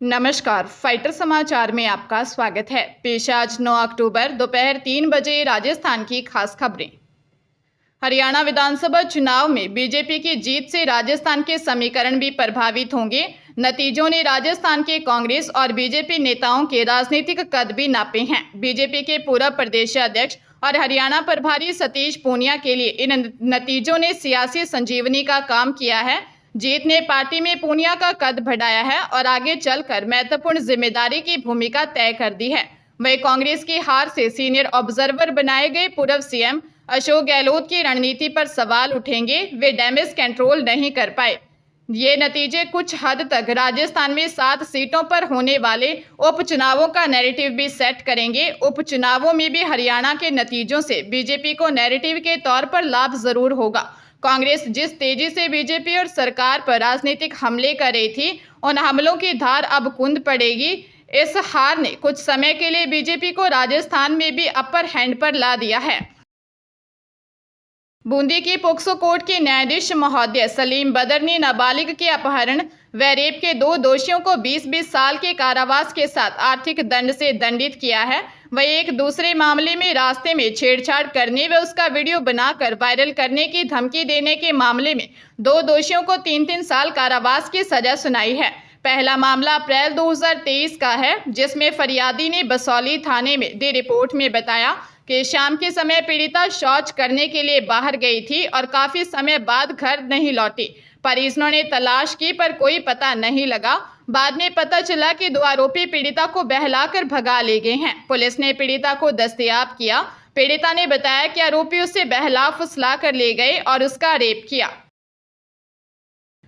नमस्कार, फाइटर समाचार में आपका स्वागत है। पेश आज 9 अक्टूबर दोपहर 3 बजे राजस्थान की खास खबरें। हरियाणा विधानसभा चुनाव में बीजेपी की जीत से राजस्थान के समीकरण भी प्रभावित होंगे। नतीजों ने राजस्थान के कांग्रेस और बीजेपी नेताओं के राजनीतिक कद भी नापे हैं। बीजेपी के पूर्व प्रदेशाध्यक्ष और हरियाणा प्रभारी सतीश पूनिया के लिए इन नतीजों ने सियासी संजीवनी का काम किया है। जीत ने पार्टी में पूनिया का कद बढ़ाया है और आगे चलकर महत्वपूर्ण जिम्मेदारी की भूमिका तय कर दी है। वही कांग्रेस की हार से सीनियर ऑब्जर्वर बनाए गए पूर्व सीएम अशोक गहलोत की रणनीति पर सवाल उठेंगे। वे डैमेज कंट्रोल नहीं कर पाए। ये नतीजे कुछ हद तक राजस्थान में 7 सीटों पर होने वाले उपचुनावों का नैरेटिव भी सेट करेंगे। उपचुनावों में भी हरियाणा के नतीजों से बीजेपी को नैरेटिव के तौर पर लाभ जरूर होगा। कांग्रेस जिस तेजी से बीजेपी और सरकार पर राजनीतिक हमले कर रही थी, उन हमलों की धार अब कुंद पड़ेगी। इस हार ने कुछ समय के लिए बीजेपी को राजस्थान में भी अपर हैंड पर ला दिया है। बूंदी की पोक्सो कोर्ट के न्यायाधीश महोदय सलीम बदर ने नाबालिग के अपहरण व रेप के 2 दोषियों को 20-20 साल के कारावास के साथ आर्थिक दंड से दंडित किया है। वह एक दूसरे मामले में रास्ते में छेड़छाड़ करने व उसका वीडियो बनाकर वायरल करने की धमकी देने के मामले में 2 दोषियों को 3-3 साल कारावास की सजा सुनाई है। पहला मामला अप्रैल 2023 का है, जिसमें फरियादी ने बसौली थाने में दी रिपोर्ट में बताया कि शाम के समय पीड़िता शौच करने के लिए बाहर गई थी और काफी समय बाद घर नहीं लौटी। परिजनों ने तलाश की पर कोई पता नहीं लगा। बाद में पता चला कि 2 आरोपी पीड़िता को बहलाकर भगा ले गए हैं। पुलिस ने पीड़िता को दस्तयाब किया। पीड़िता ने बताया कि आरोपी उसे बहला फुसला कर ले गए और उसका रेप किया।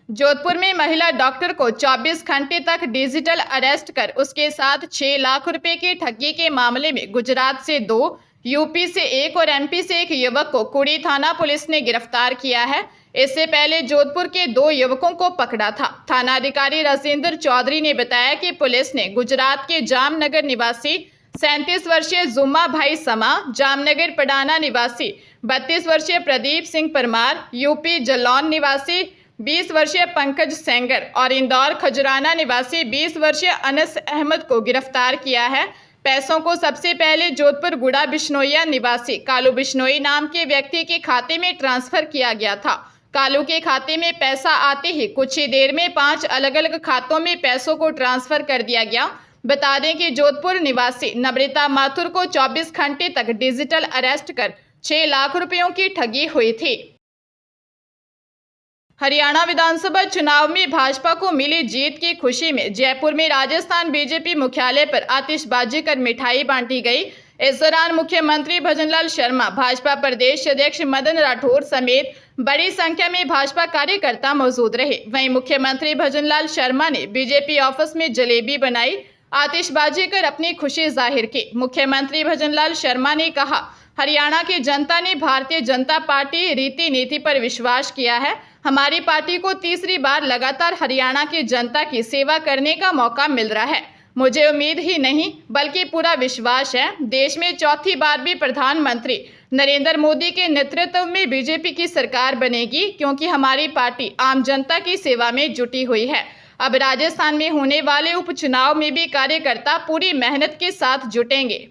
जोधपुर में महिला डॉक्टर को 24 घंटे तक डिजिटल अरेस्ट कर उसके साथ 6 लाख रुपए की ठगी के मामले में गुजरात से 2, यूपी से 1 और एमपी से 1 युवक को कुड़ी थाना पुलिस ने गिरफ्तार किया है। इससे पहले जोधपुर के 2 युवकों को पकड़ा था। थानाधिकारी राजेंद्र चौधरी ने बताया कि पुलिस ने गुजरात के जामनगर निवासी 37 वर्षीय जुम्मा भाई समा, जामनगर पडाना निवासी 32 वर्षीय प्रदीप सिंह परमार, यूपी जलौन निवासी 20 वर्षीय पंकज सेंगर और इंदौर खजुराना निवासी 20 वर्षीय अनस अहमद को गिरफ्तार किया है। पैसों को सबसे पहले जोधपुर गुड़ा बिश्नोइया निवासी कालू बिश्नोई नाम के व्यक्ति के खाते में ट्रांसफर किया गया था। कालू के खाते में पैसा आते ही कुछ ही देर में 5 अलग अलग खातों में पैसों को ट्रांसफर कर दिया गया। बता दें कि जोधपुर निवासी नम्रता माथुर को 24 घंटे तक डिजिटल अरेस्ट कर 6 लाख रुपयों की ठगी हुई थी। हरियाणा विधानसभा चुनाव में भाजपा को मिली जीत की खुशी में जयपुर में राजस्थान बीजेपी मुख्यालय पर आतिशबाजी कर मिठाई बांटी गई। इस दौरान मुख्यमंत्री भजनलाल शर्मा, भाजपा प्रदेश अध्यक्ष मदन राठौर समेत बड़ी संख्या में भाजपा कार्यकर्ता मौजूद रहे। वहीं मुख्यमंत्री भजनलाल शर्मा ने बीजेपी ऑफिस में जलेबी बनाई, आतिशबाजी कर अपनी खुशी जाहिर की। मुख्यमंत्री भजनलाल शर्मा ने कहा, हरियाणा की जनता ने भारतीय जनता पार्टी रीति नीति पर विश्वास किया है। हमारी पार्टी को तीसरी बार लगातार हरियाणा की जनता की सेवा करने का मौका मिल रहा है। मुझे उम्मीद ही नहीं बल्कि पूरा विश्वास है, देश में चौथी बार भी प्रधानमंत्री नरेंद्र मोदी के नेतृत्व में बीजेपी की सरकार बनेगी, क्योंकि हमारी पार्टी आम जनता की सेवा में जुटी हुई है। अब राजस्थान में होने वाले उपचुनाव में भी कार्यकर्ता पूरी मेहनत के साथ जुटेंगे।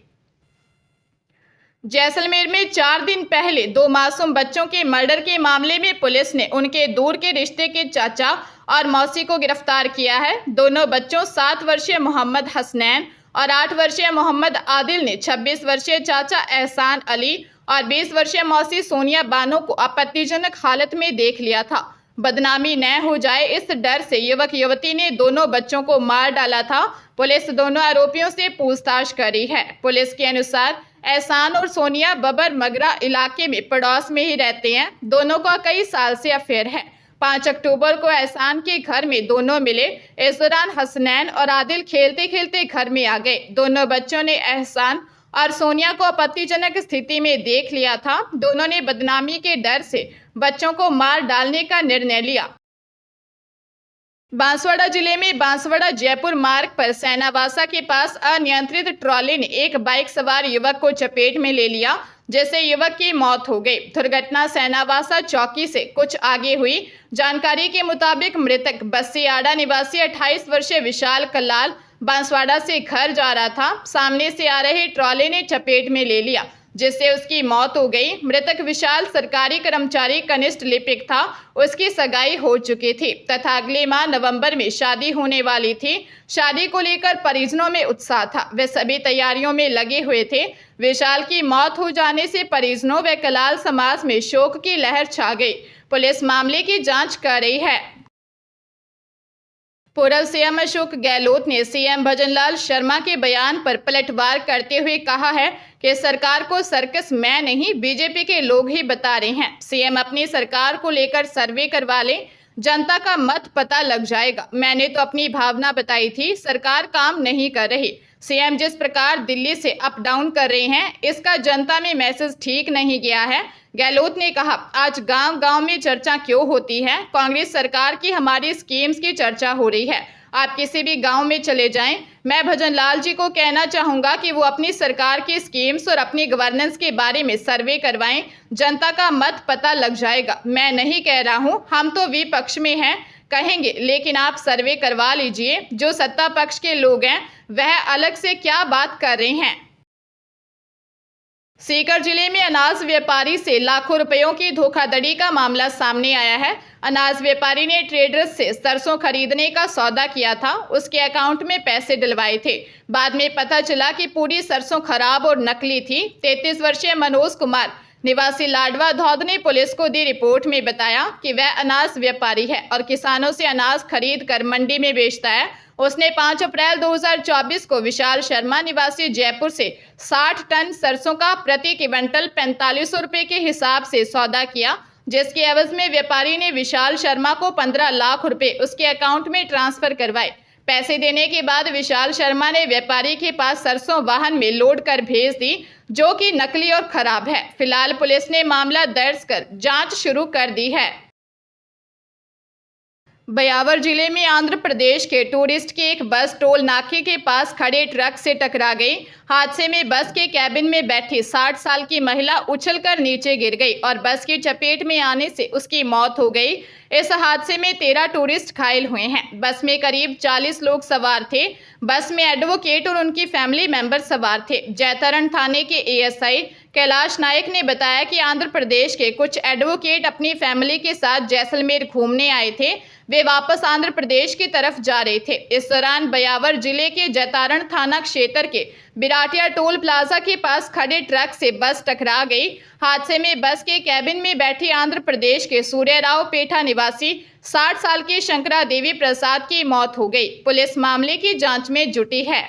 जैसलमेर में 4 दिन पहले 2 मासूम बच्चों के मर्डर के मामले में पुलिस ने उनके दूर के रिश्ते के चाचा और मौसी को गिरफ्तार किया है। दोनों बच्चों 7 वर्षीय मोहम्मद हसनैन और 8 वर्षीय मोहम्मद आदिल ने 26 वर्षीय चाचा एहसान अली और 20 वर्षीय मौसी सोनिया बानो को आपत्तिजनक हालत में देख लिया था। बदनामी न हो जाए इस डर से युवक युवती ने दोनों बच्चों को मार डाला था। पुलिस दोनों आरोपियों से पूछताछ कर रही है। पुलिस के अनुसार एहसान और सोनिया बबर मगरा इलाके में पड़ोस में ही रहते हैं। दोनों का कई साल से अफेयर है। 5 अक्टूबर को एहसान के घर में दोनों मिले। इस दौरान हसनैन और आदिल खेलते खेलते घर में आ गए। दोनों बच्चों ने एहसान और सोनिया को आपत्तिजनक स्थिति में देख लिया था। दोनों ने बदनामी के डर से बच्चों को मार डालने का निर्णय लिया। बांसवाड़ा जिले में बांसवाड़ा जयपुर मार्ग पर सैनावासा के पास अनियंत्रित ट्रॉली ने एक बाइक सवार युवक को चपेट में ले लिया, जिससे युवक की मौत हो गई। दुर्घटना सैनावासा चौकी से कुछ आगे हुई। जानकारी के मुताबिक मृतक बस्सीआड़ा निवासी 28 वर्षीय विशाल कलाल बांसवाड़ा से घर जा रहा था। सामने से आ रहे ट्रॉली ने चपेट में ले लिया, जिससे उसकी मौत हो गई। मृतक विशाल सरकारी कर्मचारी कनिष्ठ लिपिक था। उसकी सगाई हो चुकी थी तथा अगले माह नवंबर में शादी होने वाली थी। शादी को लेकर परिजनों में उत्साह था, वे सभी तैयारियों में लगे हुए थे। विशाल की मौत हो जाने से परिजनों व कलाल समाज में शोक की लहर छा गई। पुलिस मामले की जांच कर रही है। पूर्व सीएम अशोक गहलोत ने सीएम भजनलाल शर्मा के बयान पर पलटवार करते हुए कहा है कि सरकार को सर्कस मैं नहीं, बीजेपी के लोग ही बता रहे हैं। सीएम अपनी सरकार को लेकर सर्वे करवा लें, जनता का मत पता लग जाएगा। मैंने तो अपनी भावना बताई थी, सरकार काम नहीं कर रही। सीएम जिस प्रकार दिल्ली से अप डाउन कर रहे हैं, इसका जनता में मैसेज ठीक नहीं गया है। गहलोत ने कहा, आज गांव-गांव में चर्चा क्यों होती है? कांग्रेस सरकार की हमारी स्कीम्स की चर्चा हो रही है। आप किसी भी गांव में चले जाएं, मैं भजनलाल जी को कहना चाहूंगा कि वो अपनी सरकार की स्कीम्स और अपनी गवर्नेंस के बारे में सर्वे करवाएं, जनता का मत पता लग जाएगा। मैं नहीं कह रहा हूं, हम तो विपक्ष में हैं कहेंगे, लेकिन आप सर्वे करवा लीजिए। जो सत्ता पक्ष के लोग हैं वह अलग से क्या बात कर रहे हैं। सीकर जिले में अनाज व्यापारी से लाखों रुपयों की धोखाधड़ी का मामला सामने आया है। अनाज व्यापारी ने ट्रेडर्स से सरसों खरीदने का सौदा किया था, उसके अकाउंट में पैसे डलवाए थे। बाद में पता चला कि पूरी सरसों खराब और नकली थी। 33 वर्षीय मनोज कुमार निवासी लाडवा धौद ने पुलिस को दी रिपोर्ट में बताया कि वह अनाज व्यापारी है और किसानों से अनाज खरीद कर मंडी में बेचता है। उसने 5 अप्रैल 2024 को विशाल शर्मा निवासी जयपुर से 60 टन सरसों का प्रति क्विंटल 4500 रुपये के हिसाब से सौदा किया, जिसके एवज में व्यापारी ने विशाल शर्मा को 15 लाख रुपए उसके अकाउंट में ट्रांसफर करवाए। पैसे देने के बाद विशाल शर्मा ने व्यापारी के पास सरसों वाहन में लोड कर भेज दी, जो कि नकली और खराब है। फिलहाल पुलिस ने मामला दर्ज कर जांच शुरू कर दी है। ब्यावर जिले में आंध्र प्रदेश के टूरिस्ट की एक बस टोल नाके के पास खड़े ट्रक से टकरा गई। हादसे में बस के कैबिन में बैठी 60 साल की महिला उछलकर नीचे गिर गई और बस की चपेट में आने से उसकी मौत हो गई। इस हादसे में 13 टूरिस्ट घायल हुए हैं। बस में करीब 40 लोग सवार थे। बस में एडवोकेट और उनकी फैमिली मेंबर सवार थे। जैतारण थाने के एएसआई कैलाश नायक ने बताया कि आंध्र प्रदेश के कुछ एडवोकेट अपनी फैमिली के साथ जैसलमेर घूमने आए थे। वे वापस आंध्र प्रदेश की तरफ जा रहे थे। इस दौरान ब्यावर जिले के जैतारण थाना क्षेत्र के बिराटिया टोल प्लाजा के पास खड़े ट्रक से बस टकरा गई। हादसे में बस के कैबिन में बैठी आंध्र प्रदेश के सूर्यराव पेठा निवासी 60 साल की शंकरा देवी प्रसाद की मौत हो गई। पुलिस मामले की जांच में जुटी है।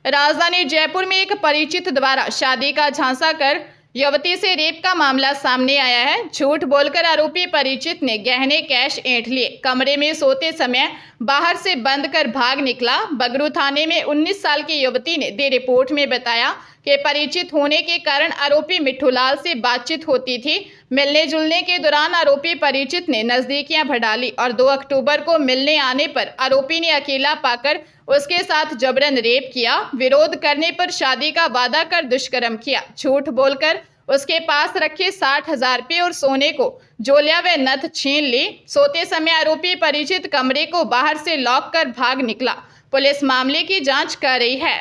राजधानी जयपुर में एक परिचित द्वारा शादी का झांसा कर युवती से रेप का मामला सामने आया है। झूठ बोलकर आरोपी परिचित ने गहने कैश ऐंठ लिए। कमरे में सोते समय बाहर से बंद कर भाग निकला। बगरू थाने में 19 साल की युवती ने दी रिपोर्ट में बताया कि परिचित होने के कारण आरोपी मिठूलाल से बातचीत होती थी। मिलने जुलने के दौरान आरोपी परिचित ने नजदीकियां बढ़ा ली और 2 अक्टूबर को मिलने आने पर आरोपी ने अकेला पाकर उसके साथ जबरन रेप किया। विरोध करने पर शादी का वादा कर दुष्कर्म किया। झूठ बोलकर उसके पास रखे 60,000 रुपये और सोने को जोलिया व नथ छीन ली। सोते समय आरोपी परिचित कमरे को बाहर से लॉक कर भाग निकला। पुलिस मामले की जांच कर रही है।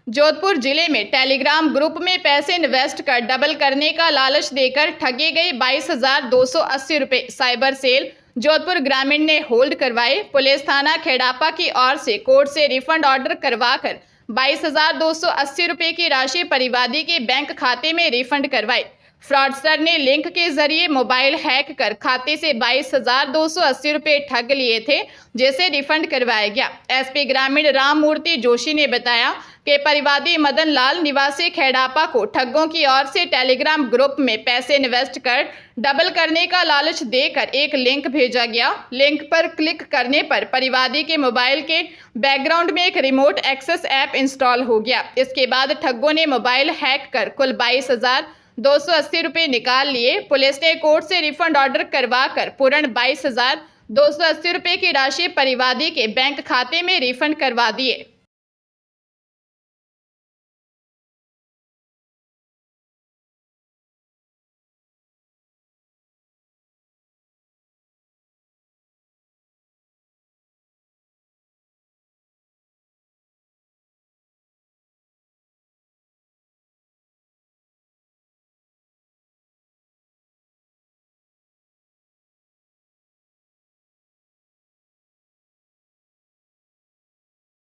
जोधपुर जिले में टेलीग्राम ग्रुप में पैसे इन्वेस्ट कर डबल करने का लालच देकर ठगे गए 22,280 रुपये। साइबर सेल जोधपुर ग्रामीण ने होल्ड करवाए। पुलिस थाना खेड़ापा की ओर से कोर्ट से रिफंड ऑर्डर करवाकर 22,280 रुपये की राशि परिवादी के बैंक खाते में रिफंड करवाई। फ्रॉडस्टर ने लिंक के जरिए मोबाइल हैक कर खाते से 22,280 रुपये ठग लिए थे, जिसे रिफंड करवाया गया। एसपी ग्रामीण राम मूर्ति जोशी ने बताया कि परिवादी मदन लाल निवासी खेड़ापा को ठगों की ओर से टेलीग्राम ग्रुप में पैसे इन्वेस्ट कर डबल करने का लालच देकर एक लिंक भेजा गया। लिंक पर क्लिक करने पर परिवादी के मोबाइल के बैकग्राउंड में एक रिमोट एक्सेस ऐप इंस्टॉल हो गया। इसके बाद ठगों ने मोबाइल हैक कर कुल 280 रुपये निकाल लिए। पुलिस ने कोर्ट से रिफंड ऑर्डर करवाकर पूर्ण 22,280 रुपये की राशि परिवादी के बैंक खाते में रिफंड करवा दिए।